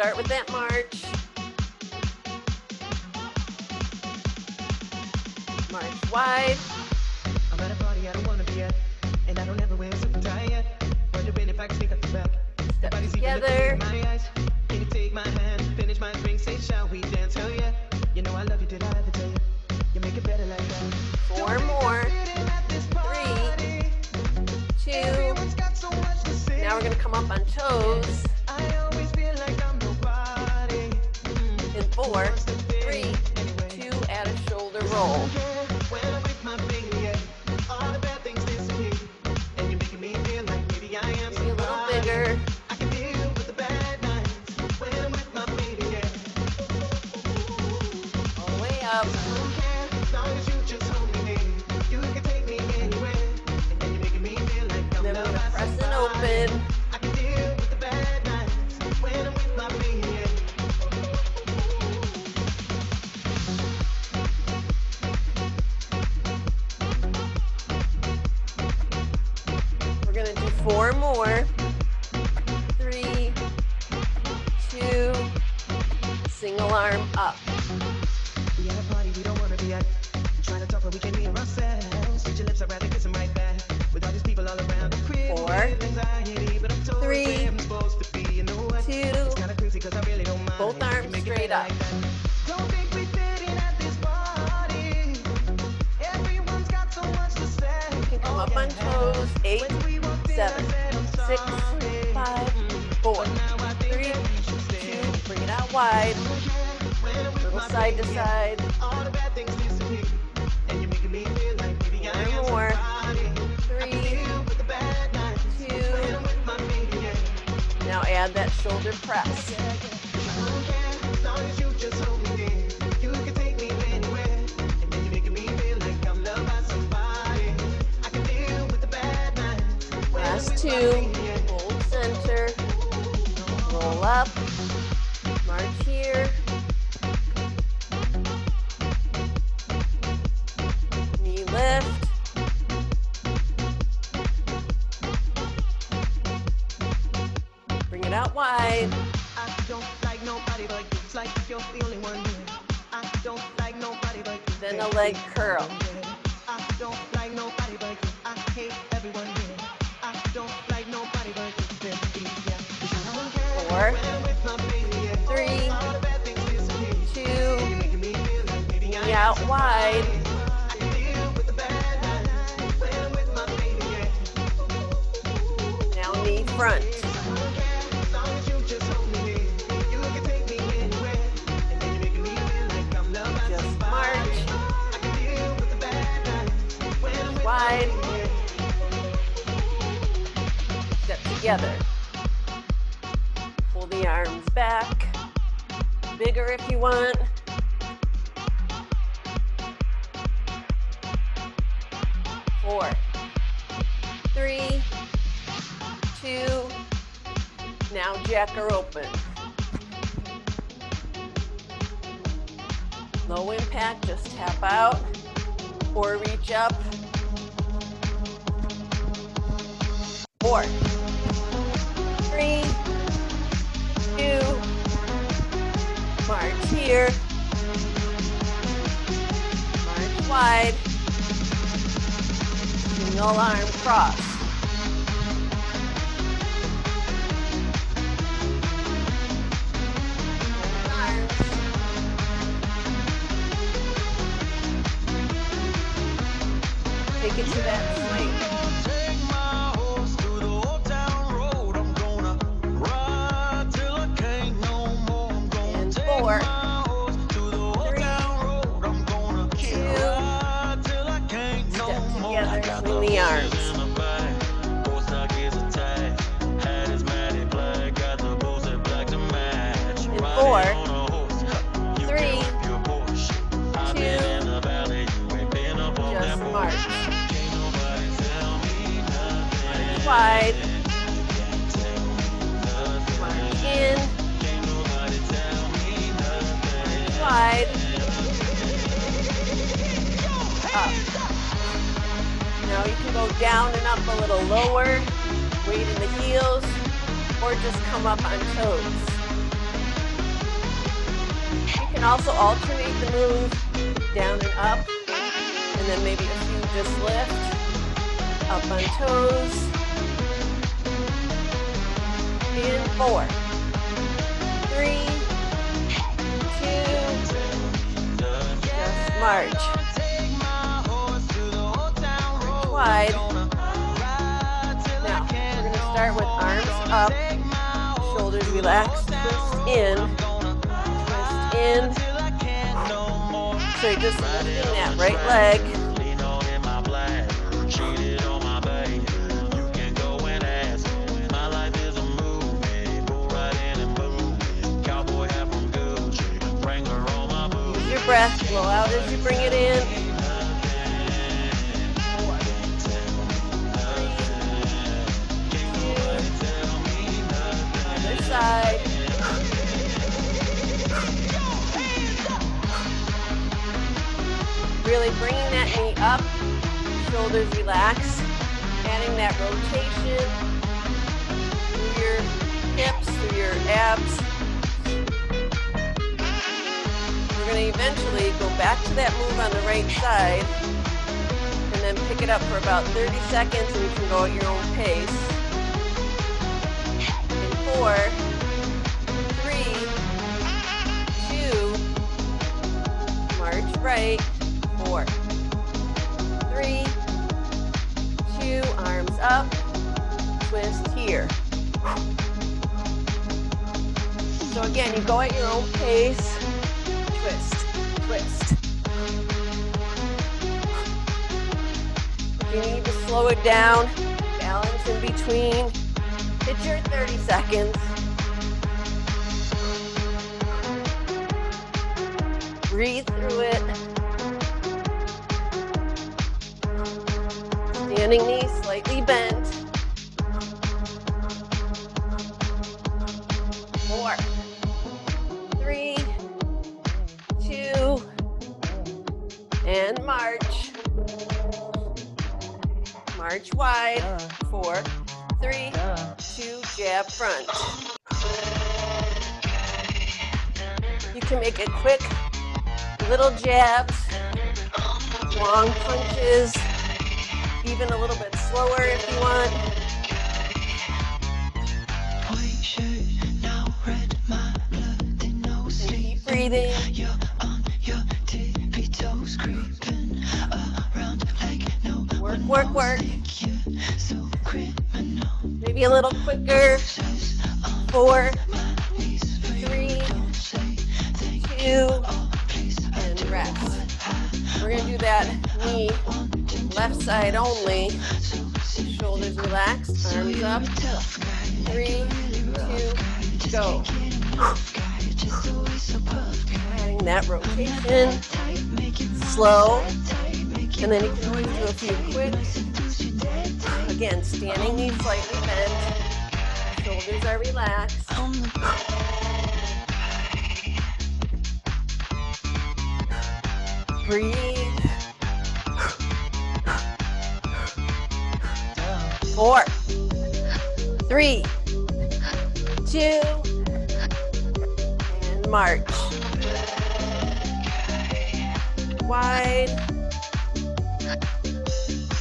start with that march. March wide. I'm at a party I don't wanna be at, and I don't ever wear a suit and tie yet. Wondering if I can sneak up the back. Step Nobody's even looking together. in my eyes. Can you take my hand, finish my drink, say shall we dance? Hell yeah. You know I love you, did I ever tell you? You make it better like that. 4 more. 3, 2. Now we're gonna come up on toes. I always feel like I'm nobody. In 4, 3, 2, add a shoulder roll. When I'm with my baby, yeah, all the bad things disappear. And you're making me feel like maybe I am Maybe a little somebody. bigger. I can deal with the bad nights when I'm with my baby, yeah. All the way up. As long as you just hold me near, you can take me anywhere. And then you're making me feel like I'm Then we're loved gonna by press and somebody. open. I can deal with the bad nights when I'm with my baby, yeah. We're gonna do 4 more. 3, 2, single arm up. We at a party we don't wanna be at. Trying to talk but we can't hear ourselves. With your lips, I'd rather kiss them right back. With all these people all around the crib. 4, Anxiety, but I'm told 3, where I'm supposed to be. You know what? 2, It's kinda crazy 'cause I really don't mind. both You arms make it straight better up. like that. Don't think we fit in at this party. Everyone's got so much to say. You can come up on toes. 8, 7, 6, 5, 4, 3, 2, bring it out wide. Little side to side. All the bad things disappear. And you're making me feel like maybe I am 1 more. somebody. 3, Deal with the bad nights 2. when I'm with my baby, yeah. Now add that shoulder press. As long as you just hold me near, you can take me anywhere. And then you're making me feel like I'm loved by somebody. I can deal with the bad nights when I'm Last with my 2. baby, yeah. Hold center. Roll up. March here. Knee lift. Bring it out wide. I don't like nobody but you. It's like you're the only one here. I don't like nobody but you. Then a leg curl. I don't like nobody but you. I hate everyone here. I don't like nobody but you. Baby, yeah. 4, When I'm with my baby, yeah. 3, All the bad things disappear. 2, Making me feel like maybe knee out wide. I can deal with the bad nights when I'm with my baby, yeah. Now knee front. As long as you just hold me near, you can take me anywhere. And then you're making me feel like I'm loved by Just somebody. march. I can deal with the bad nights when I'm with Wide. my baby, yeah. Step together. Pull the arms back. Bigger if you want. 4, 3, 2. Now jacker open. Low impact, just tap out or reach up. 4, 3, 2, march here, march wide, single arm cross. Take it to that swing. Take my horse to the old town road. I'm gonna ride till I can't no more. I'm gonna And take 4, my horse to the old 3, town road. I'm gonna 2, ride till I can't no step more. together, I got swing the the horses arms. in the back. Horse stock is attached. Hat is matted black. Got the boots that black to match. And Riding 4, on a horse. You 3, can whip your Porsche. I've been 2, in the valley. You ain't been up on that just porch. march. Can't nobody tell me nothing. Wide, Can't tell me nothing. march in, Can't nobody tell me nothing. wide, up. Now you can go down and up a little lower, weight in the heels, or just come up on toes. You can also alternate the move down and up, and then maybe a few just lift, up on toes, in 4, 3, 2, just march. Wide. Now, we're going to start with arms up, shoulders relaxed, twist in. So you're just lifting that right leg. Use your breath, blow out as you bring it in. 4, 3, 2, other side. Really bringing that knee up, shoulders relax, adding that rotation through your hips, through your abs. We're going to eventually go back to that move on the right side and then pick it up for about 30 seconds and you can go at your own pace. In 4, 3, 2, march right. 4, 3, 2, arms up, twist here. So again, you go at your own pace, twist, twist. If you need to slow it down, balance in between, hit your 30 seconds. Breathe through it. Standing knees slightly bent. 4, 3, 2, and march. March wide. 4, 3, 2, jab front. You can make it quick, little jabs, long punches, even a little bit slower if you want. And keep breathing. Work, work, work. Maybe a little quicker. 4, 3, 2, and rest. We're going to do that knee left side only. Shoulders relaxed, arms up. 3, 2, go. Adding that rotation. Slow. And then you can always do a few quick. Again, standing knees slightly bent. Shoulders are relaxed. Breathe. 4, 3, 2, and march. Wide.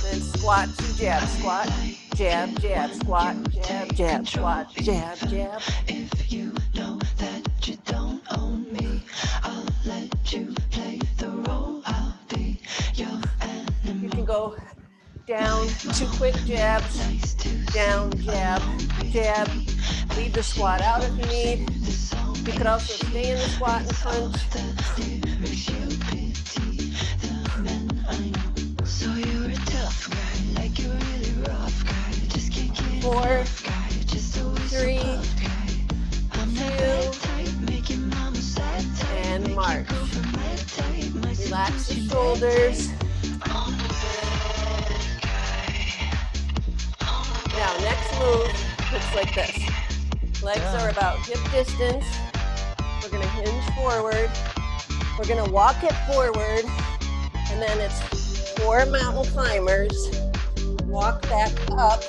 Then squat to jab, squat, jab, jab, squat, jab, jab, squat, jab, jab. If you know that you don't own me, I'll let you play the role. I'll be your enemy. You can go down, 2 quick jabs, down, jab, jab. Leave the squat out if you need. You could also stay in the squat and punch. So you're a tough guy, like you're really rough guy. Just kick it 4, off, guy. Just always 3, tough guy. I'm not that type, make your mama sad type. and march. Over my type, my Relax the seduce shoulders. Now, next move looks like this. Legs are about hip distance. We're going to hinge forward. We're going to walk it forward. And then it's 4 mountain climbers. Walk back up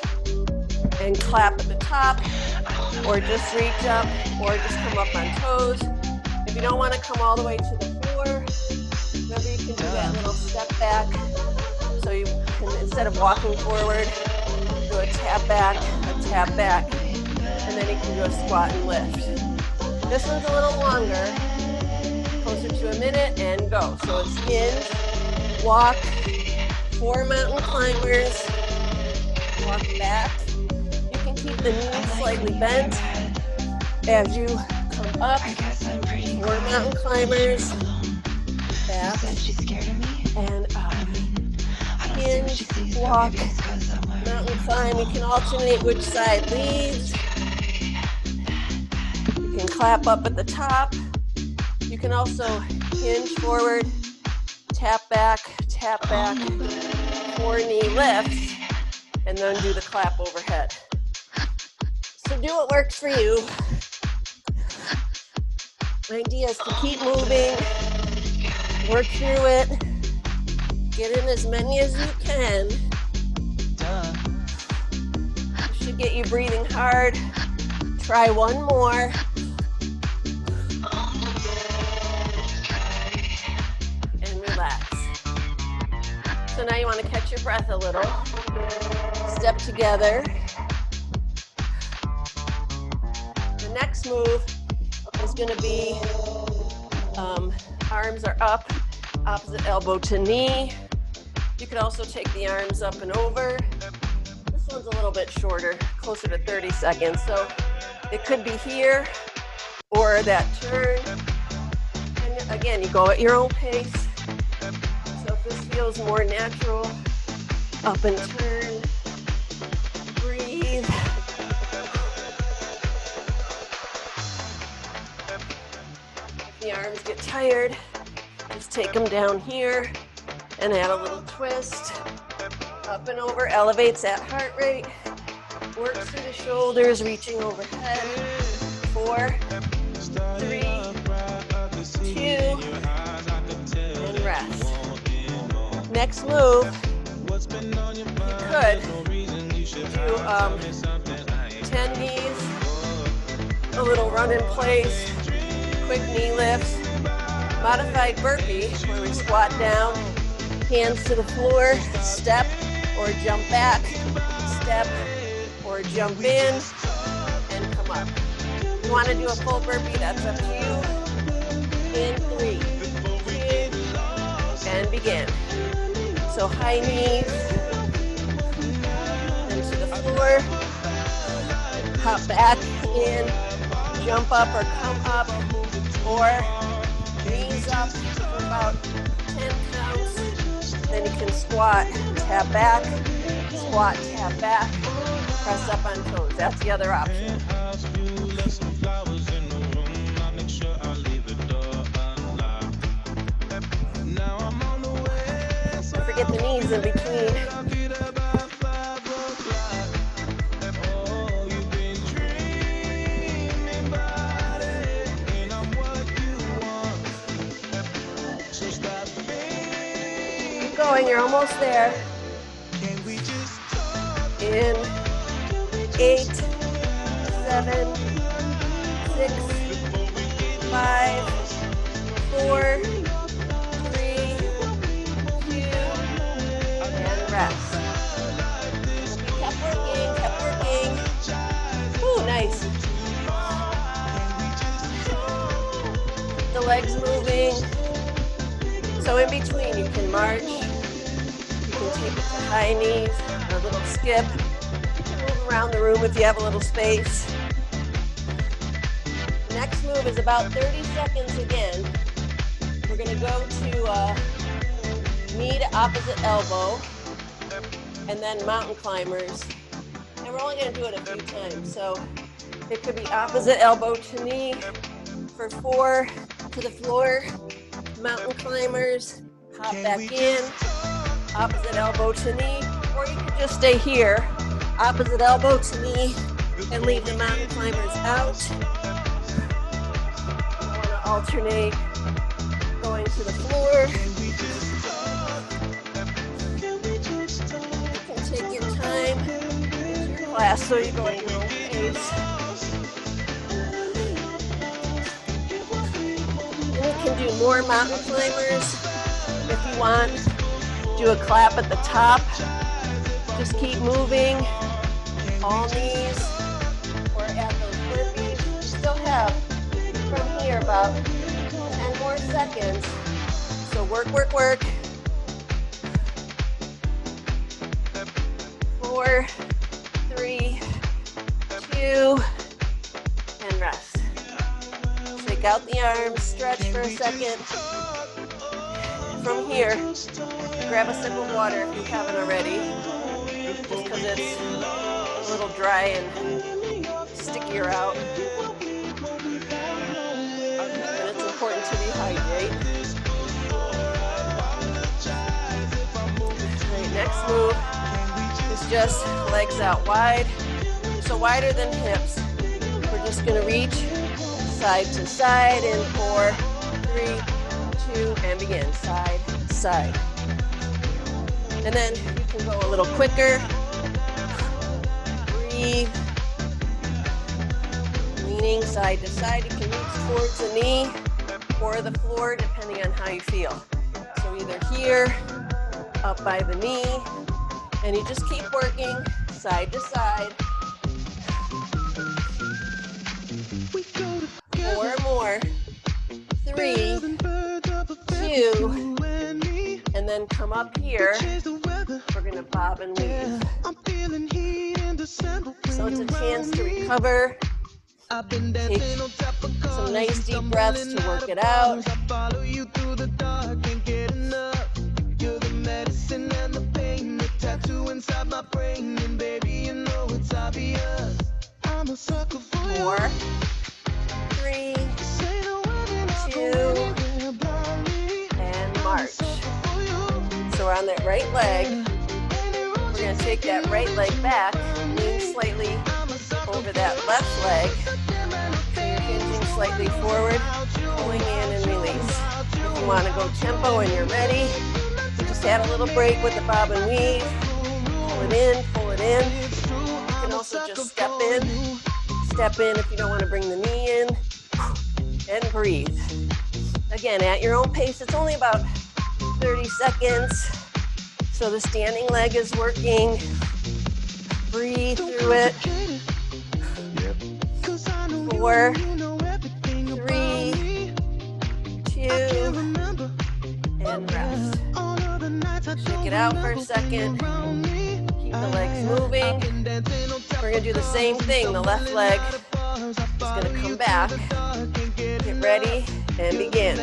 and clap at the top. Or just reach up. Or just come up on toes. If you don't want to come all the way to the floor, remember you can do that little step back. So you can, instead of walking forward, do a tap back, and then you can do a squat and lift. This one's a little longer, closer to a minute, and go. So it's hinge, walk, 4 mountain climbers, walk back. You can keep the knees slightly bent as you come up, 4 mountain climbers, back, and up. Hinge, walk, mountain climb. You can alternate which side leads. You can clap up at the top. You can also hinge forward, tap back, 4 knee lifts, and then do the clap overhead. So do what works for you. My idea is to keep moving, work through it, get in as many as you can. It should get you breathing hard. Try one more. And relax. So now you want to catch your breath a little. Step together. The next move is going to be arms are up, opposite elbow to knee. You could also take the arms up and over. This one's a little bit shorter, closer to 30 seconds. So it could be here or that turn. And again, you go at your own pace. So if this feels more natural, up and turn, breathe. If the arms get tired, just take them down here and add a little twist. Up and over, elevates that heart rate. Work through the shoulders, reaching overhead. 4, 3, 2, and rest. Next move, you could do 10 knees, a little run in place, quick knee lifts, modified burpee, where we squat down, hands to the floor, step or jump back, step or jump in, and come up. If you want to do a full burpee, that's up to you. In 3, 2, and begin. So high knees, and to the floor, hop back in, jump up or come up, or knees up for about 10 counts. Then you can squat, tap back, press up on toes. That's the other option. Don't forget the knees in between. Keep going, you're almost there. In 8, 7, 6, 5, 4, 3, 2, and rest. Kept working. Ooh, nice. The legs moving. So in between, you can march. You can take it to high knees. A little skip, move around the room if you have a little space. The next move is about 30 seconds again. We're going to go to knee to opposite elbow, and then mountain climbers. And we're only going to do it a few times. So it could be opposite elbow to knee for 4, to the floor, mountain climbers, hop back in, opposite elbow to knee. Or you could just stay here, opposite elbow to knee, and leave the mountain climbers out. I want to alternate going to the floor. You can take your time. It's your class, so you go at your own pace. do more mountain climbers. If you want, do a clap at the top. Just keep moving, all knees, or at those burpees. You still have from here about 10 more seconds. So work, work, work. 4, 3, 2, and rest. Shake out the arms, stretch for a second. From here, grab a sip of water if you haven't already, just because it's a little dry and stickier out. And it's important to rehydrate. Right, next move is just legs out wide, so wider than hips. We're just going to reach side to side in 4, 3, 2, and begin. Side, side. And then you can go a little quicker. Breathe. Leaning side to side. You can reach towards the knee or the floor depending on how you feel. So either here, up by the knee, and you just keep working side to side. 4 more. 3, 2, and then come up here. We're going to bob and weave. So it's a chance to recover. Take some nice deep breaths to work it out. Four, 3, 2, and march. So we're on that right leg. We're going to take that right leg back, lean slightly over that left leg. So you're hinging slightly forward, pulling in and release. If you want to go tempo and you're ready, you just add a little break with the bob and weave. Pull it in, pull it in. You can also just step in if you don't want to bring the knee in, and breathe. Again, at your own pace. It's only about 30 seconds. So the standing leg is working. Breathe through it. 4, 3, 2, and rest. Shake it out for a second. Keep the legs moving. We're going to do the same thing. The left leg is going to come back. Get ready and begin.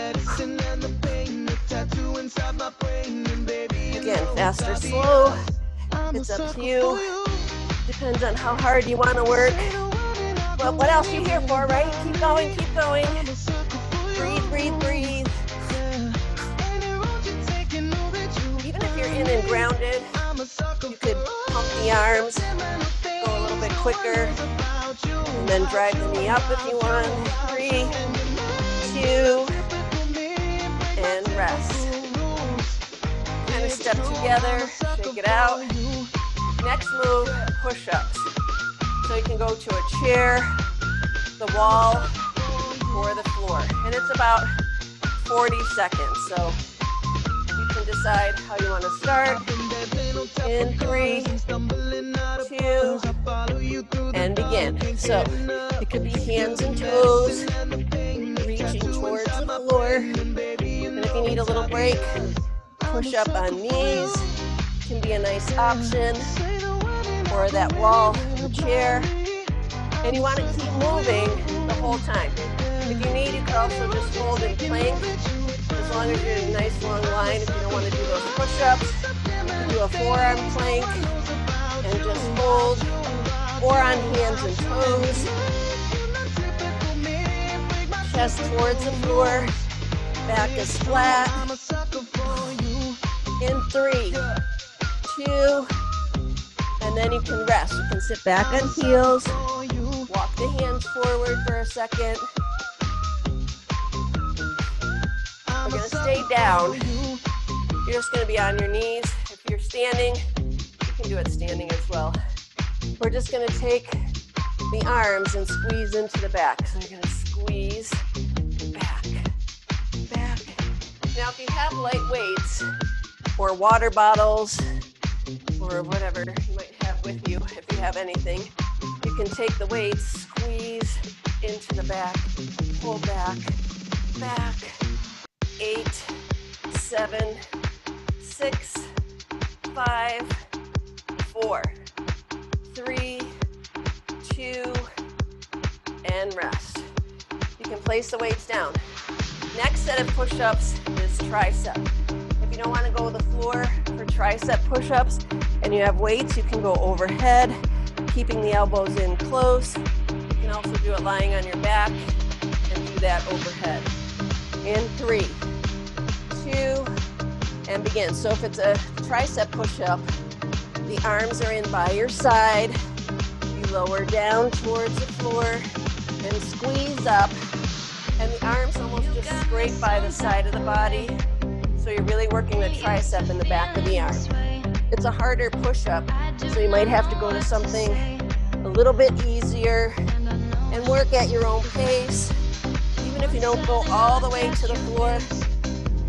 Again, fast or slow. It's up to you. Depends on how hard you want to work. Well, what else are you here for, right? Keep going, keep going. Breathe, breathe, breathe. Even if you're in and grounded, you could pump the arms, go a little bit quicker, and then drive the knee up if you want. 3, 2, and rest. Kind of step together, shake it out. Next move, push-ups. So you can go to a chair, the wall, or the floor. And it's about 40 seconds. So you can decide how you want to start. In 3, 2, and begin. So it could be hands and toes, reaching towards the floor. And if you need a little break, push up on knees can be a nice option, or that wall, the chair. And you want to keep moving the whole time. If you need, you can also just hold and plank, as long as you're in a nice long line. If you don't want to do those push-ups, you can do a forearm plank and just hold, or on hands and toes. Chest towards the floor, back is flat. In 3, 2, and then you can rest. You can sit back on heels, walk the hands forward for a second. We're going to stay down. You're just going to be on your knees. If you're standing, you can do it standing as well. We're just going to take the arms and squeeze into the back. So you're going to squeeze back, back, Now, if you have light weights or water bottles or whatever you might have with you, if you have anything, you can take the weights, squeeze into the back, pull back, back, 8, 7, 6, 5, 4, 3, 2, and rest. You can place the weights down. Next set of push-ups is tricep. If you don't want to go to the floor for tricep push-ups and you have weights, you can go overhead, keeping the elbows in close. You can also do it lying on your back and do that overhead. In 3, 2, and begin. So if it's a tricep push-up, the arms are in by your side. You lower down towards the floor and squeeze up. And the arms almost just scrape by the side of the body. So you're really working the tricep in the back of the arm. It's a harder push-up, so you might have to go to something a little bit easier and work at your own pace. Even if you don't go all the way to the floor,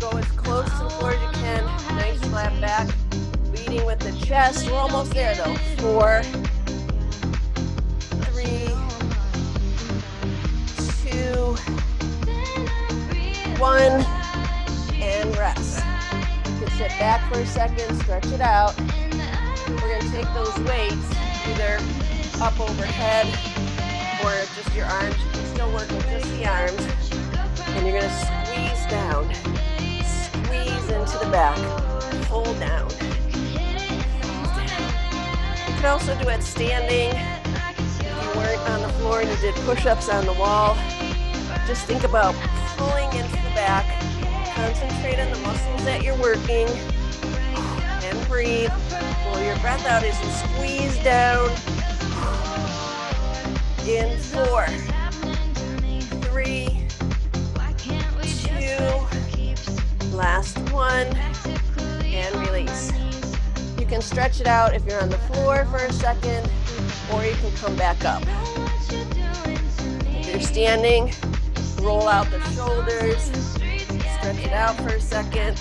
go as close to the floor as you can. Nice flat back, leading with the chest. We're almost there though. 4, 3, 2, 1, and rest. You can sit back for a second, stretch it out. We're going to take those weights either up overhead or just your arms. You can still work with just the arms. And you're going to squeeze down. Squeeze into the back. Pull down. You could also do it standing. If you weren't on the floor and you did push-ups on the wall, just think about pulling into the back. Concentrate on the muscles that you're working. And breathe. Blow your breath out as you squeeze down. In 4, 3, 2, last one, and release. You can stretch it out if you're on the floor for a second, or you can come back up. If you're standing, roll out the shoulders, stretch it out for a second.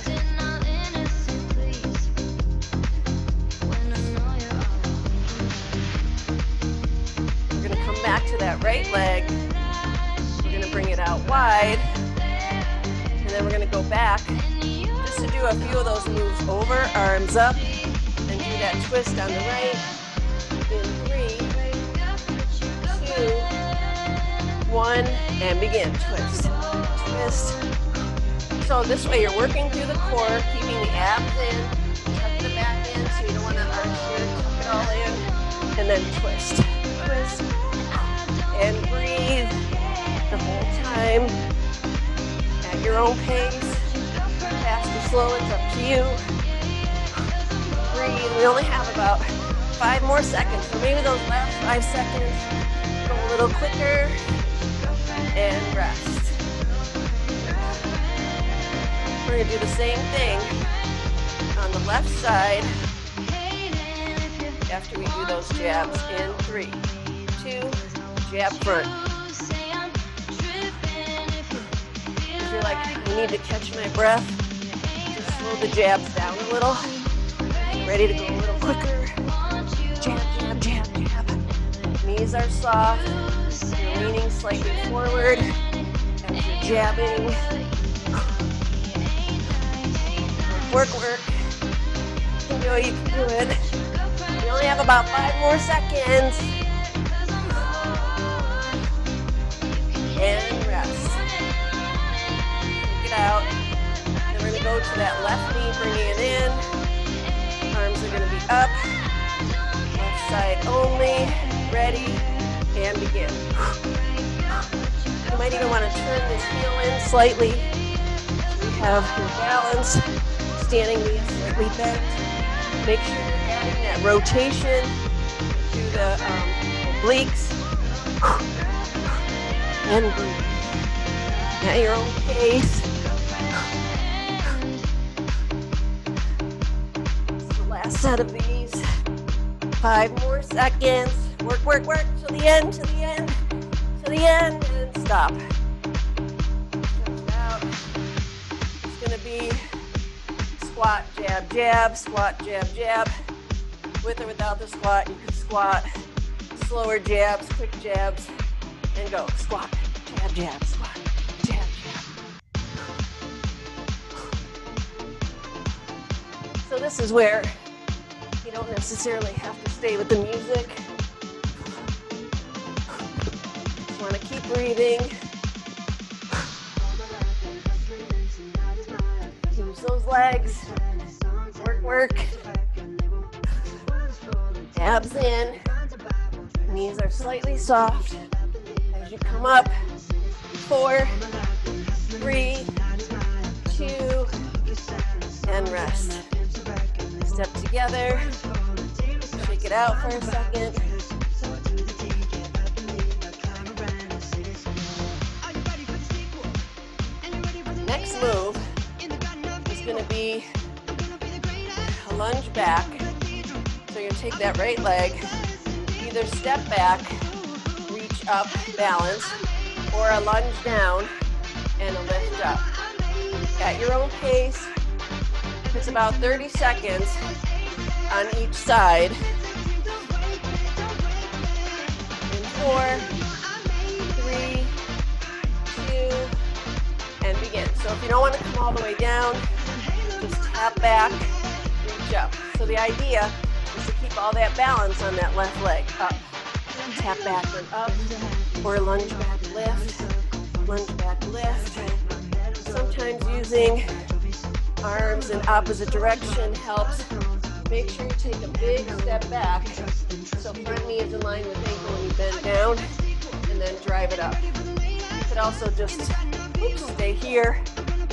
We're going to come back to that right leg. We're going to bring it out wide, and then we're going to go back just to do a few of those moves over, arms up, and do that twist on the right. In 3, 2, 1, and begin. Twist, twist. So this way you're working through the core, keeping the abs in, tuck the back in, so you don't want to arch here, tuck it all in, and then twist, twist, and breathe the whole time at your own pace. Fast or slow, it's up to you. Breathe. We only have about 5 more seconds, so maybe those last 5 seconds go a little quicker, and rest. We're going to do the same thing on the left side after we do those jabs. In 3, 2, jab front. If you're like, I need to catch my breath, just slow the jabs down a little. Ready to go a little quicker. Jab, jab, jab, jab. Knees are soft. You're leaning slightly forward as you're jabbing. Work, work. You know you can do it. We only have about 5 more seconds. And rest. Take it out. Then we're going to go to that left knee, bringing it in. Arms are going to be up. Left side only. Ready. And begin. You might even want to turn this heel in slightly. We have your balance. Standing knees slightly bent. Make sure you're adding that rotation to the obliques. And breathe. At your own pace. It's the last set of these. 5 more seconds. Work, work, work to the end, to the end, to the end, and stop. Stretch it out. It's going to be squat, jab, jab, squat, jab, jab. With or without the squat, you can squat, slower jabs, quick jabs, and go. Squat, jab, jab, squat, jab, jab. So this is where you don't necessarily have to stay with the music. Just want to keep breathing. Use those legs. Work, work. Abs in. Knees are slightly soft. As you come up. 4, 3, 2, and rest. Step together. Shake it out for a second. Next move is going to be a lunge back. So you're going to take that right leg, either step back, reach up, balance, or a lunge down and a lift up. At your own pace. It's about 30 seconds on each side. In 4, 3, 2, and begin. So if you don't want to come all the way down, just tap back, reach up. So the idea is to keep all that balance on that left leg. Up, tap back and up, or lunge back, lift, lunge back, lift. Sometimes using arms in opposite direction helps. Make sure you take a big step back so front knee is in line with ankle when you bend down, and then drive it up. You could also just stay here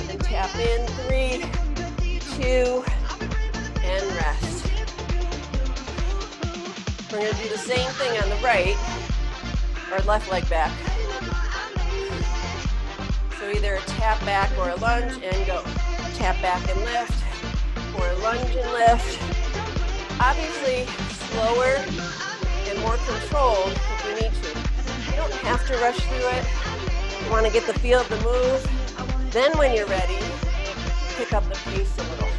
and tap in. 3, 2, and rest. We're going to do the same thing on the right, or left leg back. So either a tap back or a lunge and go. Tap back and lift, or lunge and lift. Obviously, slower and more controlled if you need to. You don't have to rush through it. You want to get the feel of the move. Then when you're ready, pick up the pace a little.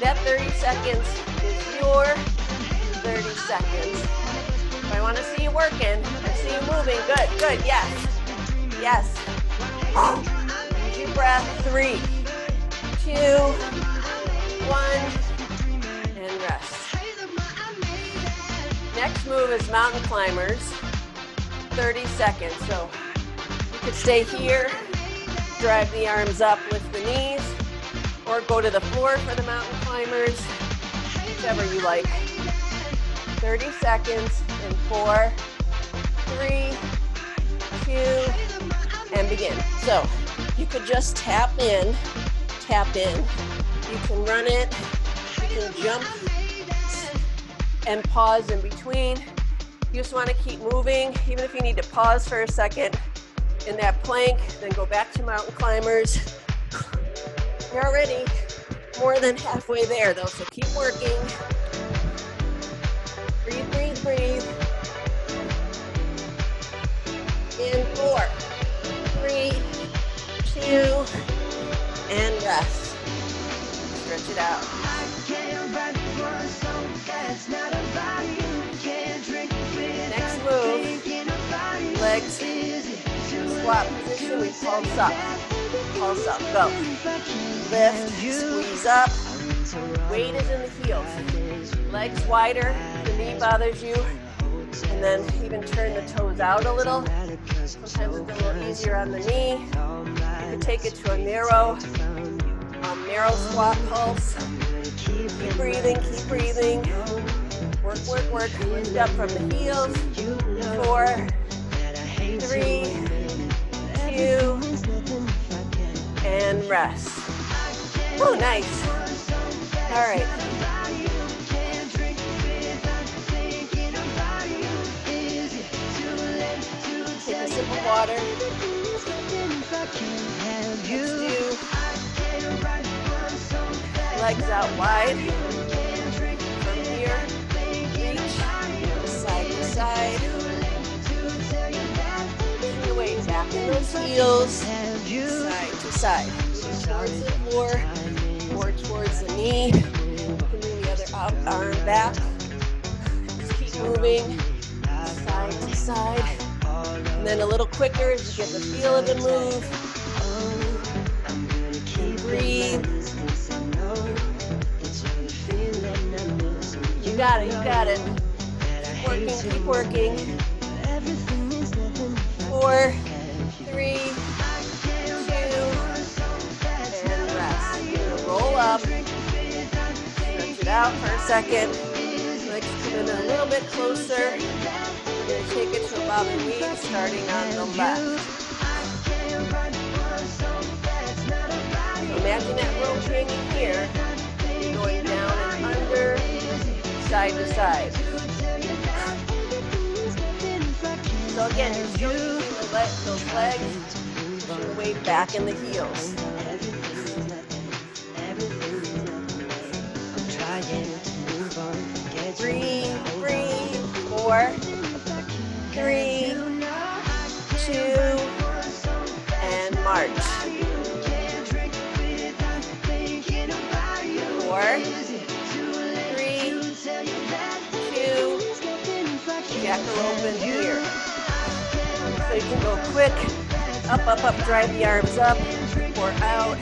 That 30 seconds is your 30 seconds. If I want to see you working, I see you moving. Good, good, yes. Yes. Use your breath. 3, 2, 1, and rest. Next move is mountain climbers, 30 seconds. So you could stay here, drive the arms up, lift the knees, or go to the floor for the mountain climbers, whichever you like. 30 seconds in 4, 3, 2, and begin. So you could just tap in. You can run it, you can jump and pause in between. You just want to keep moving, even if you need to pause for a second in that plank, then go back to mountain climbers. You're already more than halfway there though, so keep working. Breathe, breathe, breathe. In 4, 3, 2, and rest. Stretch it out. Next move, legs, squat position, we pulse up, go. Lift, squeeze up, weight is in the heels. Legs wider, the knee bothers you, and then even turn the toes out a little. Sometimes it's a little easier on the knee. You can take it to a narrow squat pulse. Keep breathing, keep breathing. Work, work, work. Lift up from the heels. 4, 3, 2, and rest. Oh, nice. All right. Take a sip of water. Let's do legs out wide. From here, reach side to side. Pushing the weight back in those heels, side to side. Towards the floor. the knee. You can move the other arm back. Just keep moving side to side. And then a little quicker as you get the feel of the move. And breathe. You got it, you got it. Keep working. 4, 3, 2, and rest. You're gonna roll up. Stretch it out for a second. Legs come in a little bit closer. We're gonna take it to about a knee, starting on the left. So imagine that rope hanging here, going down and under, side to side. So again, you're still using those legs, pushing the weight back in the heels. Breathe, breathe. 4, 3, 2, and march. 4, 3, 2, jackal open here. So you can go quick, up, up, up, drive the arms up, or out,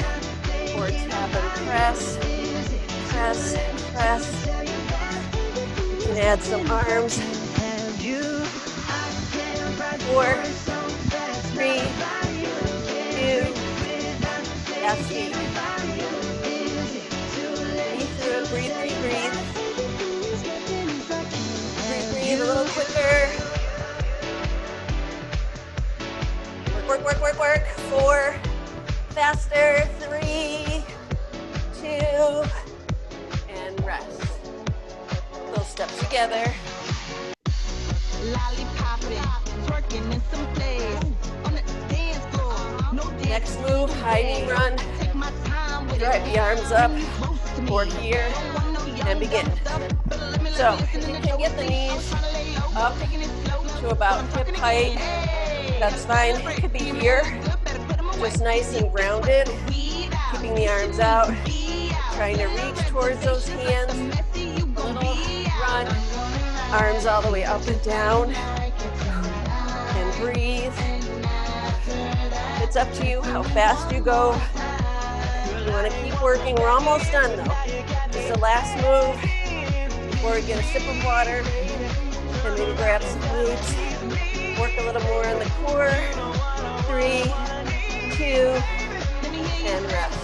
or tap and press, press, press. You can add some arms. 4, 3, 2, that's feet. Breathe through it, breathe, breathe, breathe. Breathe, breathe a little quicker. Work, work, work, work. 4, faster. 3, 2, and rest. Those steps together. Next move, high knee run. Drive the arms up, or here, and begin. So you can get the knees up to about hip height. That's fine. It could be here, just nice and grounded. Keeping the arms out, trying to reach towards those hands. A little run, arms all the way up and down, and breathe. It's up to you how fast you go. You want to keep working. We're almost done though. This is the last move before we get a sip of water, and then grab some weights. Work a little more on the core. 3, 2, and rest.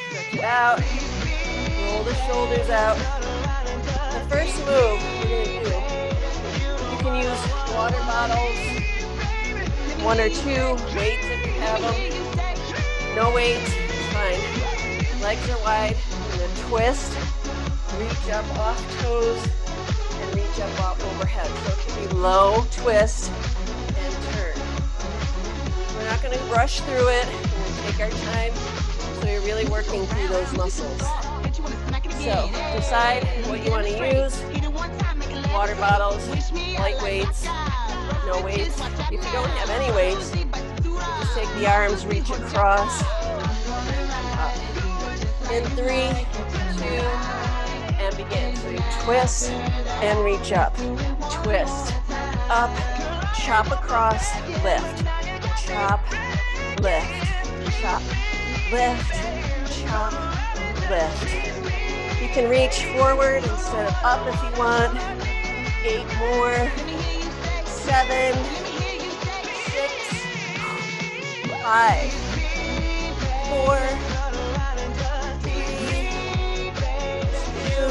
Stretch it out. Roll the shoulders out. The first move we're going to do, you can use water bottles, 1 or 2, weights if you have them. No weights, fine. Legs are wide. You're going to twist, reach up off toes, and reach up off overhead. So it can be low, twist, and turn. We're not going to rush through it. We're going to take our time so you're really working through those muscles. So decide what you want to use. Water bottles, light weights, no weights. If you don't have any weights, just take the arms, reach across, up. In 3, 2, and begin. So you twist and reach up. Twist, up, chop across, lift. Chop, lift, chop, lift, chop, lift. You can reach forward instead of up if you want. 8 more. 7, 6, 5, 4, 3, 2,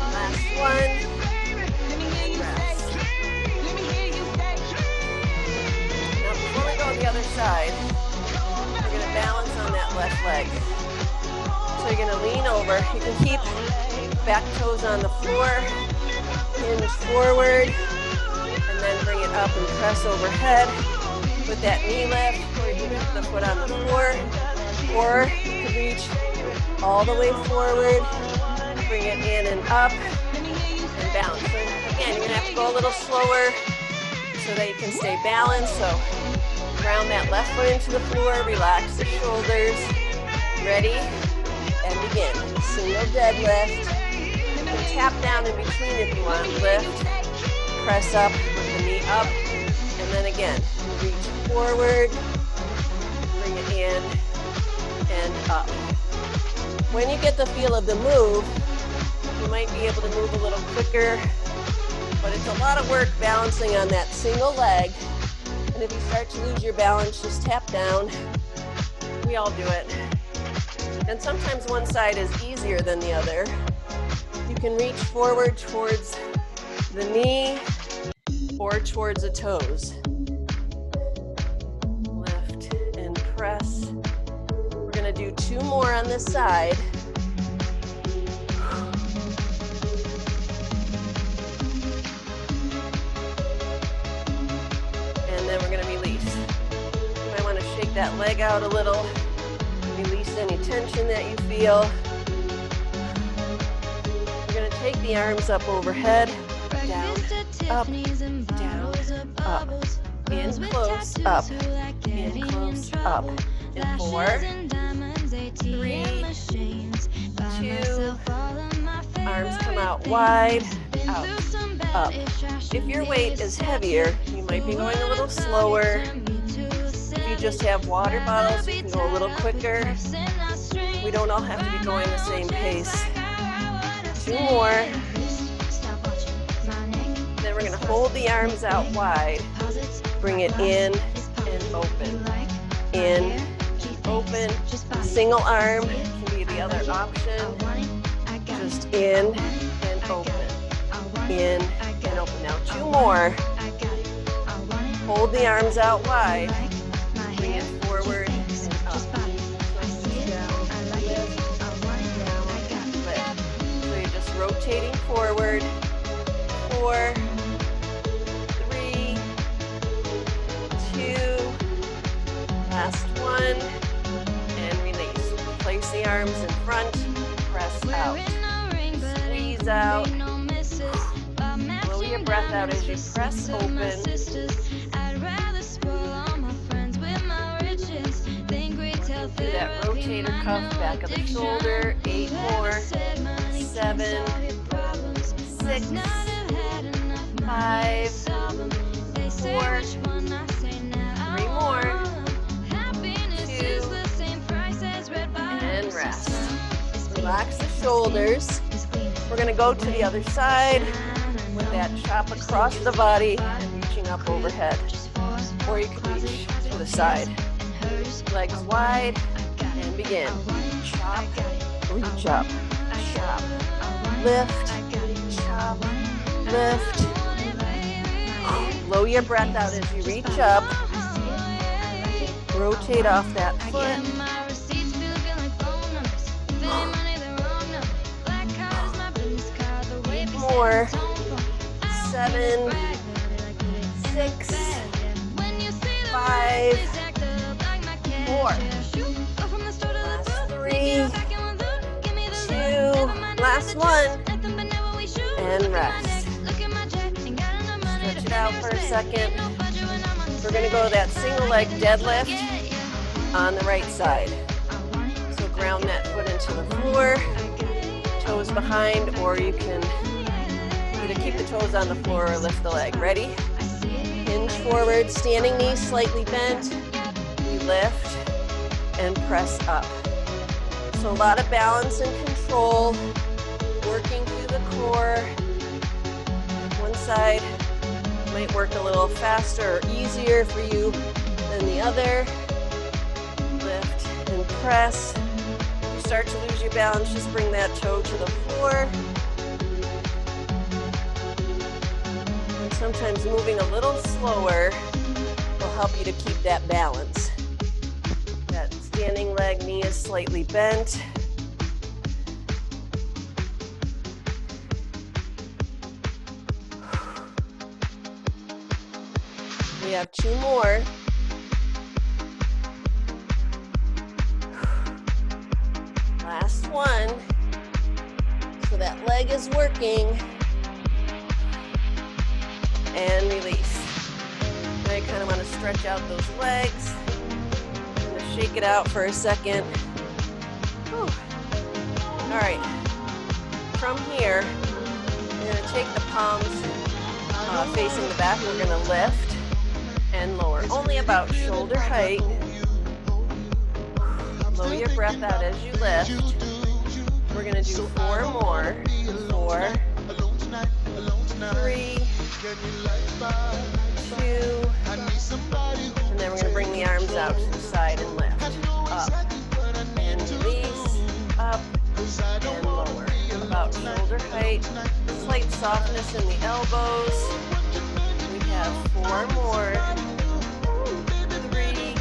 last one. Rest. Now before we go to the other side, we're going to balance on that left leg. So you're going to lean over. You can keep back toes on the floor, hinge forward, and then bring it up and press overhead with that knee lift, or you can put the foot on the floor, or you can reach all the way forward, bring it in and up, and balance. So again, you're going to have to go a little slower so that you can stay balanced. So Ground that left foot into the floor, relax the shoulders. Ready? And begin. Single deadlift. You can tap down in between if you want. Lift, press up with the knee up, and then again, reach forward, bring it in, and up. When you get the feel of the move, you might be able to move a little quicker, but it's a lot of work balancing on that single leg. And if you start to lose your balance, just tap down. We all do it. And sometimes one side is easier than the other. You can reach forward towards the knee or towards the toes. Lift and press. We're gonna do 2 more on this side. And then we're gonna release. You might wanna shake that leg out a little. Release any tension that you feel. We're gonna take the arms up overhead, down, up, down, up, in close, up, in close, up. In 4, 3, 2, arms come out wide, out, up. If your weight is heavier, you might be going a little slower. If you just have water bottles, you can go a little quicker. We don't all have to be going the same pace. 2 more. Then we're going to hold the arms out wide. Bring it in and open. In and open. Single arm can be the other option. Just in and open. In and open. Now 2 more. Hold the arms out wide. Bring it forward and up. So you're just rotating forward. 4, 3, 2, last one, and release. Place the arms in front, press out. Squeeze out. Blow your breath out as you press open. Do that rotator cuff, back of the shoulder. 8 more, 7, 6, 5, 4, 3 more, 2, and rest. Relax the shoulders. We're going to go to the other side with that chop across the body and reaching up overhead. Or you can reach to the side. Legs wide and begin. Chop, reach up, chop, lift, chop, lift. Blow your breath out as you reach up. Rotate off that foot. More. 7, 6, 5, 4. Last 3, 2, last one, and rest. Stretch it out for a second. We're going to go that single leg deadlift on the right side. So ground that foot into the floor, toes behind, or you can either keep the toes on the floor or lift the leg. Ready? Hinge forward, standing knees slightly bent. We lift and press up. So a lot of balance and control, working through the core. One side might work a little faster or easier for you than the other. Lift and press. If you start to lose your balance, just bring that toe to the floor. And sometimes moving a little slower will help you to keep that balance. That standing leg, knee is slightly bent. We have 2 more. Last one. So that leg is working. And release. Now you're kind of want to stretch out those legs. I'm going to shake it out for a second. Whew. All right. From here, we're going to take the palms facing the back. We're going to lift and lower. Only about shoulder height. Blow your breath out as you lift. We're going to do 4 more. 4, 3, 2, and then we're going to bring the arms out to the side and lift. Up and release, up and lower. About shoulder height. Slight softness in the elbows. We have 4 more. 3, 2,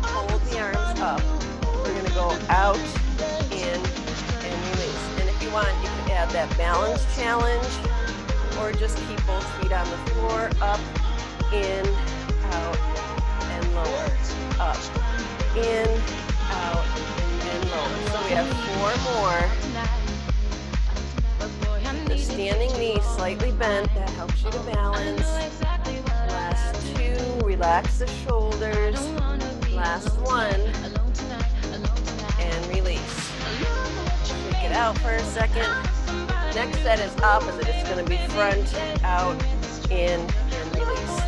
hold the arms up. We're going to go out, in, and release. And if you want, you can add that balance challenge, or just keep both feet on the floor, up, in, out, and lower. Up, in, out, and lower. So we have 4 more. The standing knee slightly bent, that helps you to balance. Last 2, relax the shoulders. Last 1, and release. Take it out for a second. Next set is opposite. It's going to be front, out, in, and release.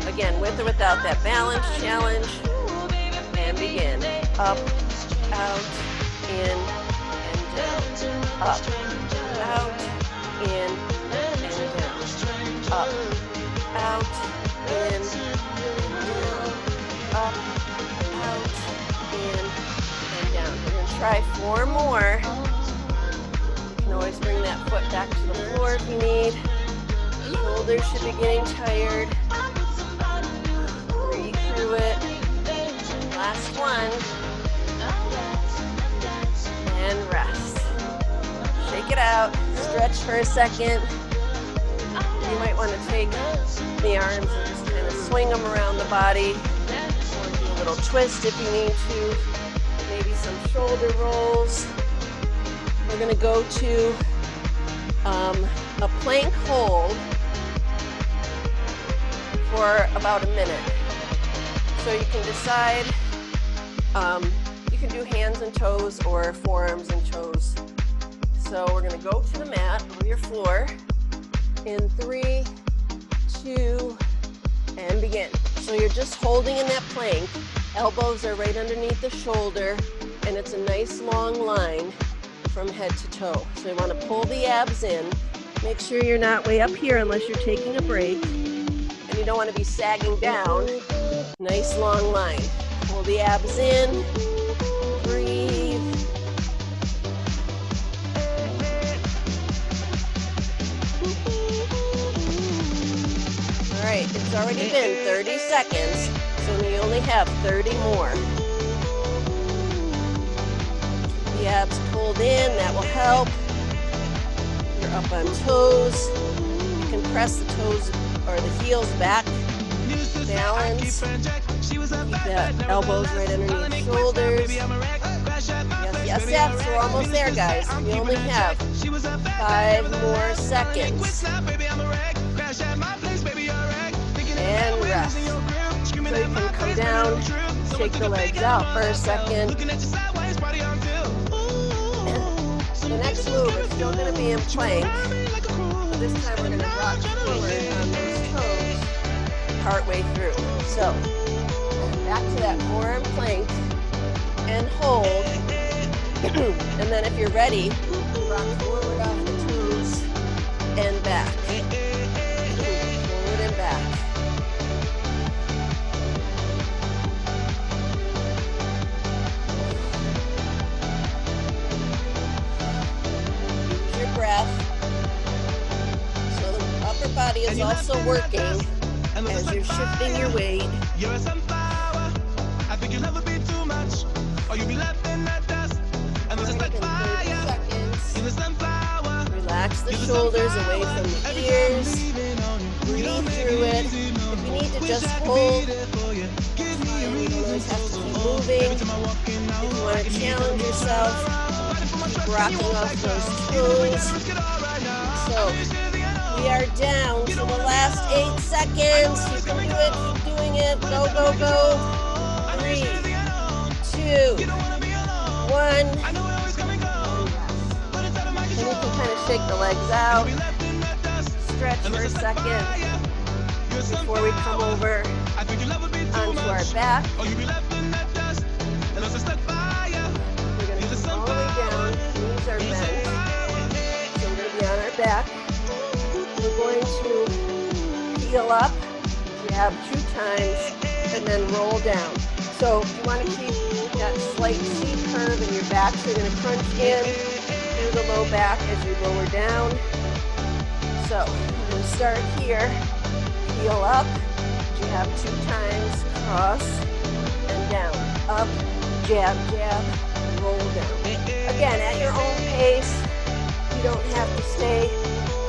Again, with or without that balance challenge. And begin. Up, out, in, and down. Up, out, in, and down. Up, out, in, and down. Up, out, in, and down. We're going to try 4 more. You can always bring that foot back to the floor if you need. Shoulders should be getting tired. Breathe through it. Last 1. And rest. Shake it out. Stretch for a second. You might want to take the arms and just kind of swing them around the body. Or do a little twist if you need to. Maybe some shoulder rolls. We're going to go to a plank hold for about a minute. So you can decide, you can do hands and toes or forearms and toes. So we're going to go to the mat or your floor in 3, 2, and begin. So you're just holding in that plank. Elbows are right underneath the shoulder, and it's a nice long line from head to toe. So you want to pull the abs in. Make sure you're not way up here unless you're taking a break. And you don't want to be sagging down. Nice long line. Pull the abs in. Breathe. All right, it's already been 30 seconds, so you only have 30 more. The abs pulled in, that will help. You're up on toes. You can press the toes or the heels back. Balance. Keep the elbows right underneath the shoulders. Yes, we're almost there, guys. We only have 5 more seconds. And rest. So you can come down, shake the legs out for a second. The next move is still going to be in plank. But this time we're going to rock forward on those toes partway through. So back to that forearm plank and hold. And then if you're ready, rock forward off the toes and back. Forward and back. Use your breath. So the upper body is also working as you're shifting your weight. You're a sunflower. I think you'll never be too much, or you'll be left in that dust. And there's a Taking 30 fire seconds. in the sunflower. Relax the shoulders away from the ears. Breathe through it. If you need to just hold, you don't always have to keep moving. If you want to challenge yourself, keep rocking off those toes. So We are down to the last 8 seconds. You can do it. Keep doing it. Go, go, go. 3, 2, 1. And you can kind of shake the legs out. Stretch for a second before we come over onto our back. We're going to come all the way down. Knees are bent. So we're going to be on our back. We're going to peel up, jab 2 times, and then roll down. So you want to keep that slight C curve in your back. So you're going to crunch in through the low back as you lower down. So we're going to start here. Peel up, jab 2 times, cross, and down. Up, jab, jab, roll down. Again, at your own pace. You don't have to stay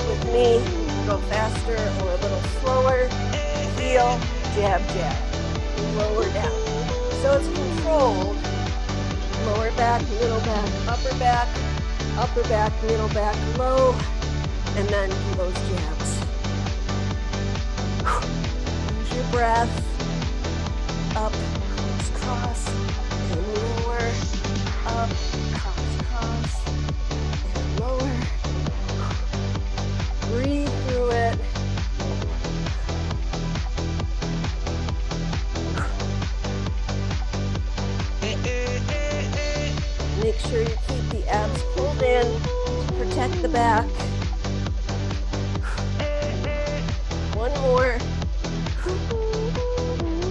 with me. Go faster or a little slower. Peel, jab, jab, lower down. So it's controlled. Lower back, middle back, upper back, middle back, low, and then do those jabs. Use your breath. Up, cross, cross, and lower. Up, cross, cross, and lower. Breathe through it. Make sure you keep the abs pulled in to protect the back. One more.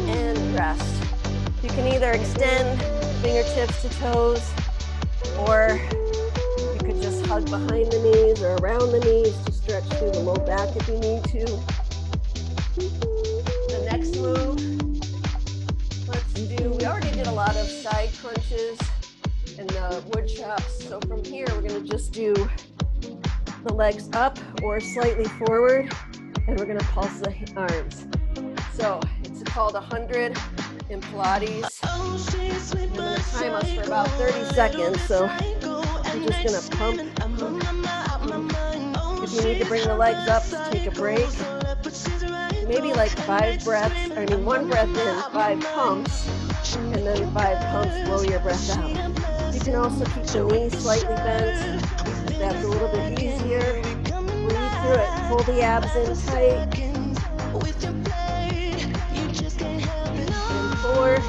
And rest. You can either extend fingertips to toes, or you could just hug behind the knees or around the knees to stretch through the low back if you need to. The next move, we already did a lot of side crunches and the wood chops. So from here, we're going to just do the legs up or slightly forward, and we're going to pulse the arms. So it's called 100 in Pilates. I'm going to time us for about 30 seconds. So I'm just going to pump. If you need to bring the legs up, take a break. Maybe like 5 breaths, one breath in, 5 pumps, and then 5 pumps, blow your breath out. You can also keep the knees slightly bent. That's a little bit easier. Breathe through it. Pull the abs in tight. And 4,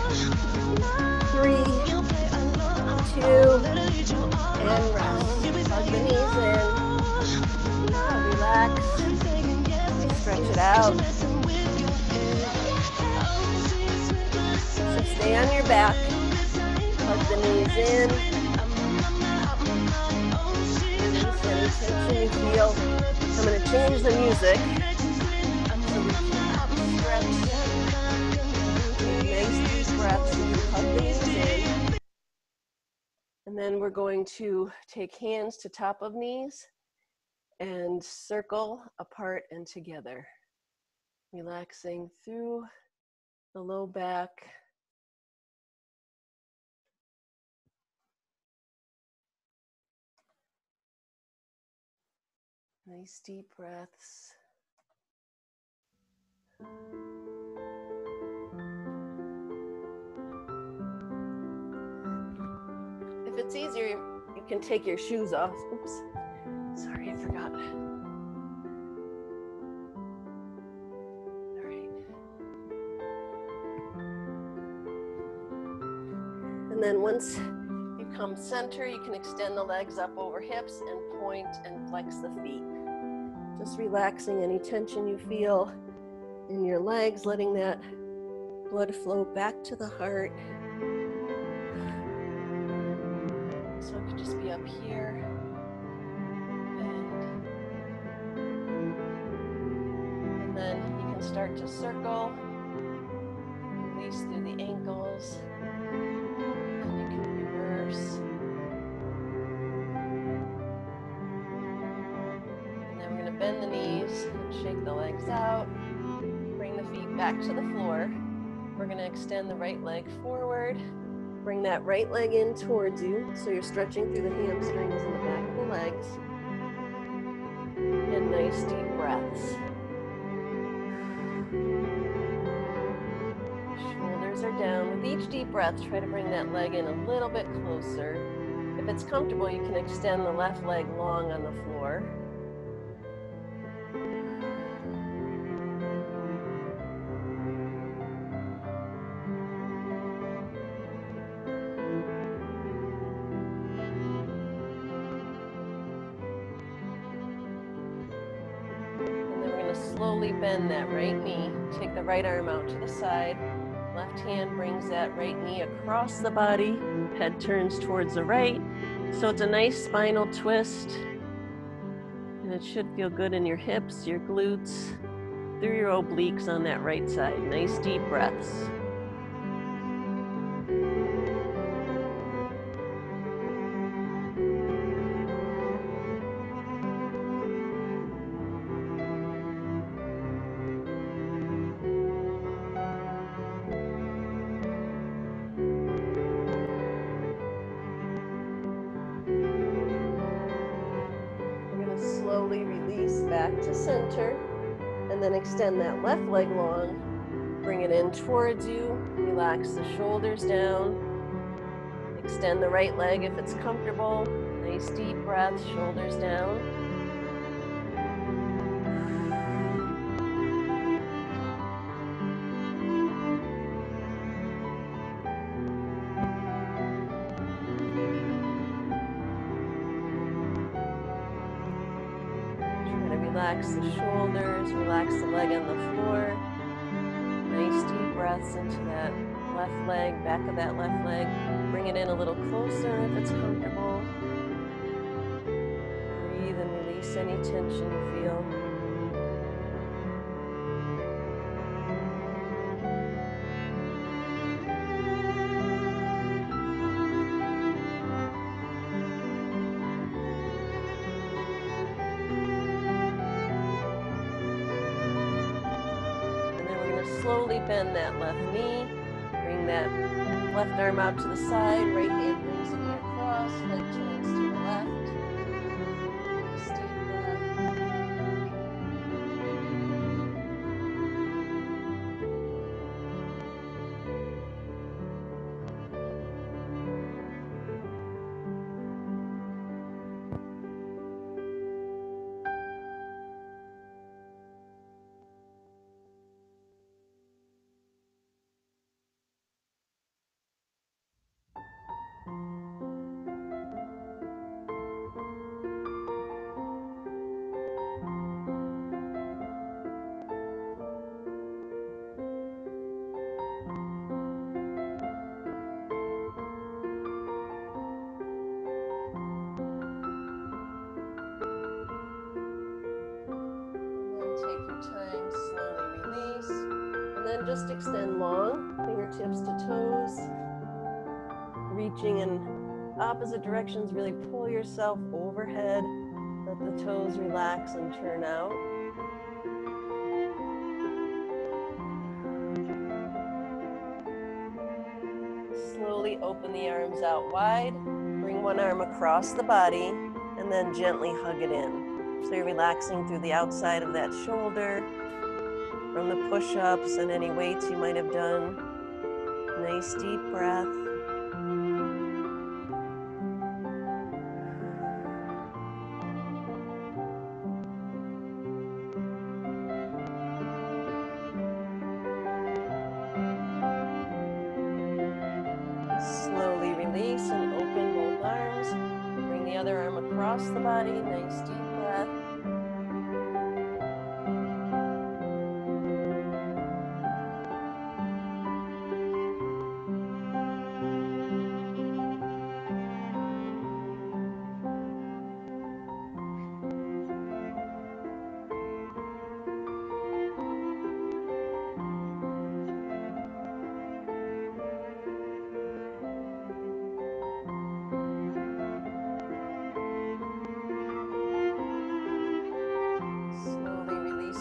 3, 2, and rest. Hug the knees in. Relax. Stretch it out. So stay on your back. Hug the knees in. Release any tension you feel. I'm going to change the music. So we keep stretching. Nice deep breaths. Hug the knees in. And then we're going to take hands to top of knees and circle apart and together. Relaxing through the low back. Nice deep breaths. If it's easier, you can take your shoes off. Oops. Sorry, I forgot. All right. And then once you come center, you can extend the legs up over hips and point and flex the feet. Just relaxing any tension you feel in your legs, letting that blood flow back to the heart. So it could just be up here. And then you can start to circle, release through the ankles, and you can reverse. Bend the knees, shake the legs out, bring the feet back to the floor. We're going to extend the right leg forward, bring that right leg in towards you, so you're stretching through the hamstrings and the back of the legs. And nice deep breaths. Shoulders are down. With each deep breath, try to bring that leg in a little bit closer. If it's comfortable, you can extend the left leg long on the floor. Slowly bend that right knee. Take the right arm out to the side. Left hand brings that right knee across the body. Head turns towards the right. So it's a nice spinal twist. And it should feel good in your hips, your glutes, through your obliques on that right side. Nice deep breaths. Slowly release back to center, and then extend that left leg long. Bring it in towards you. Relax the shoulders down. Extend the right leg if it's comfortable. Nice deep breath, shoulders down. Relax the shoulders, relax the leg on the floor. Nice deep breaths into that left leg, back of that left leg. Bring it in a little closer if it's comfortable. Breathe and release any tension you feel. Slowly bend that left knee. Bring that left arm out to the side. Right hand brings the knee across. Head turns to the left. Nice deep breath. Time, slowly release, and then just extend long, fingertips to toes, reaching in opposite directions. Really pull yourself overhead, let the toes relax and turn out. Slowly open the arms out wide, bring one arm across the body, and then gently hug it in. So you're relaxing through the outside of that shoulder, from the push-ups and any weights you might have done. Nice deep breath. Slowly release and open both arms. Bring the other arm across the body. Nice deep breath.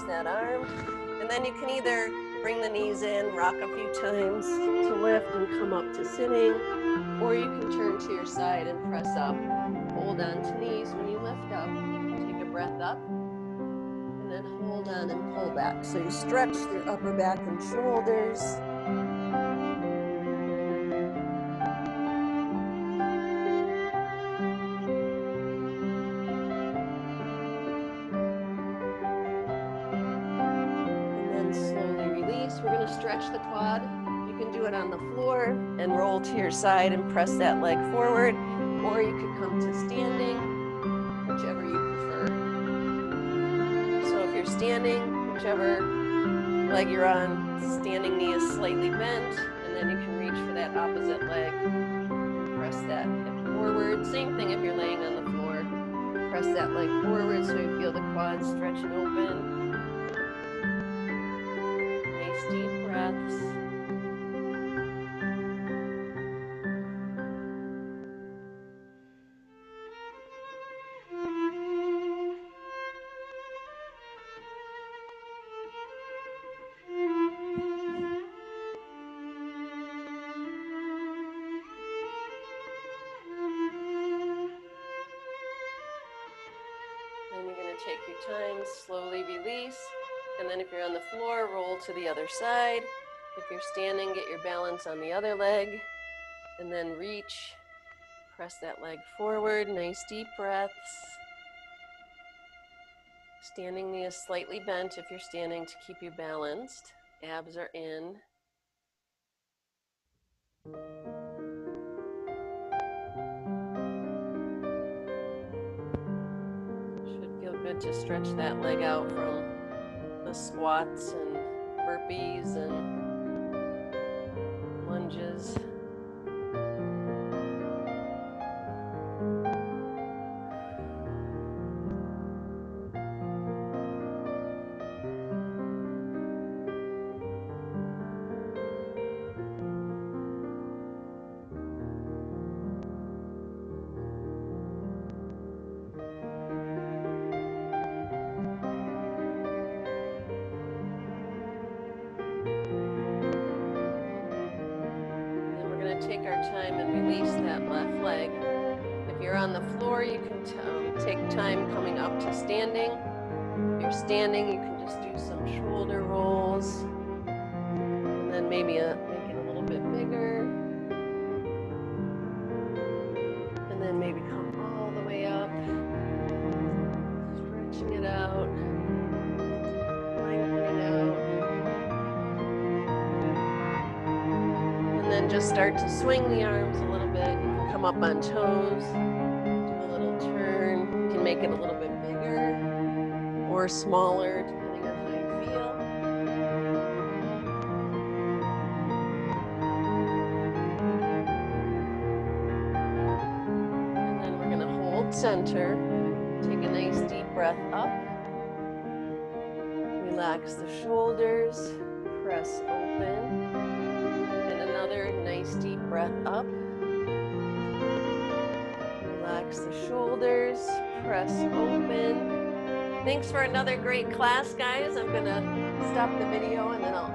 That arm, and then you can either bring the knees in, rock a few times to lift and come up to sitting, or you can turn to your side and press up. Hold on to knees when you lift up. Take a breath up. And then hold on and pull back. So you stretch your upper back and shoulders. And then slowly release. We're going to stretch the quad. You can do it on the floor and roll to your side and press that leg forward, or you could come to standing, whichever you prefer. So if you're standing, whichever leg you're on, standing knee is slightly bent, and then you can reach for that opposite leg. Press that hip forward. Same thing if you're laying on the floor. Press that leg forward so you feel the quads stretch and open. Nice deep breaths. Then you're going to take your time, slowly release, and then if you're on the floor, roll to the other side. If you're standing, get your balance on the other leg, and then reach, press that leg forward, nice deep breaths. Standing knee is slightly bent if you're standing to keep you balanced. Abs are in. Should feel good to stretch that leg out from the squats and burpees and lunges. Take our time and release that left leg. If you're on the floor, you can take time coming up to standing. If you're standing, you can just do some shoulder rolls, and then maybe make it a little bit bigger, and then maybe come all the way up, stretching it out, lengthening out. And then just start to swing the arms a little bit. You can come up on toes, do a little turn. You can make it a little bit bigger or smaller, depending on how you feel. And then we're going to hold center. Take a nice deep breath up. Relax the shoulders, press open. Another nice deep breath up. Relax the shoulders, press open. Thanks for another great class, guys. I'm gonna stop the video and then I'll